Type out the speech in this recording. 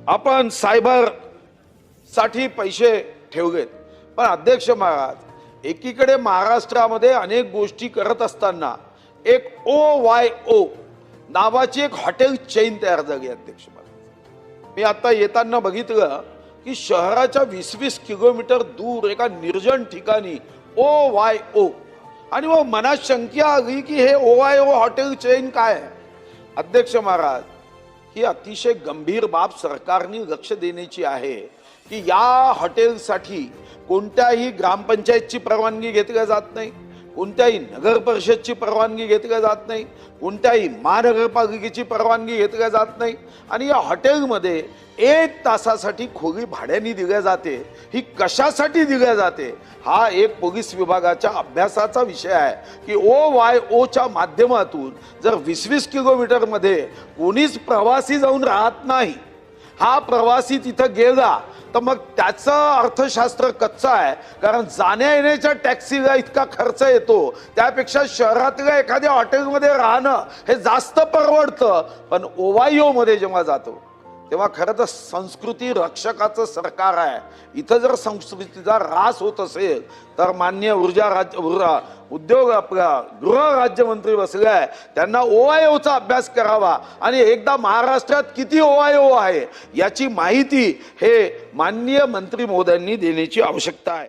आपण सायबर साठी पैसे ठेवलेत, पण अध्यक्ष महाराज एकीकडे महाराष्ट्रामध्ये अनेक गोष्टी करत असताना एक OYO नावाची एक हॉटेल चेन तयार झाली अध्यक्ष महाराज। मी आता येताना बघितलं की शहराच्या 20-20 किलोमीटर दूर एका निर्जन ठिकाणी OYO, आणि मग मनात शंका आली की हे OYO हॉटेल चेन काय आहे। अध्यक्ष महाराज, ही अतिशय गंभीर बाब सरकारने लक्ष देण्याची आहे की या हॉटेलसाठी कोणत्याही ग्रामपंचायतची परवानगी घेतली जात नाही, कोणत्याही नगर परिषदची परवानगी घेतली जात नाही, कोणत्याही महानगरपालिकेची परवानगी घेतली जात नाही, आणि या हॉटेलमध्ये 1 तासासाठी खोली भाड्याने दिल्या जाते। ही कशासाठी दिल्या जाते हा एक पोलीस विभागाच्या अभ्यासाचा विषय आहे की OYOच्या माध्यमातून जर 20-20 किलोमीटर मध्ये कोणीच प्रवासी जाऊन राहत नाही, हा प्रवासी तिथं गेला तर मग त्याचं अर्थशास्त्र कच्चा आहे, कारण जाण्या येण्याच्या टॅक्सीला इतका खर्च येतो, त्यापेक्षा शहरातल्या एखाद्या हॉटेलमध्ये राहणं हे जास्त परवडतं। पण OYO मध्ये जेव्हा जातो तेव्हा खरं तर संस्कृती रक्षकाचं सरकार आहे। इथं जर संस्कृतीचा ऱ्हास होत असेल तर माननीय उद्योग आपला गृह राज्यमंत्री बसले आहे, त्यांना OYOचा अभ्यास करावा आणि एकदा महाराष्ट्रात किती OYO आहे याची माहिती हे माननीय मंत्री महोदयांनी देण्याची आवश्यकता आहे।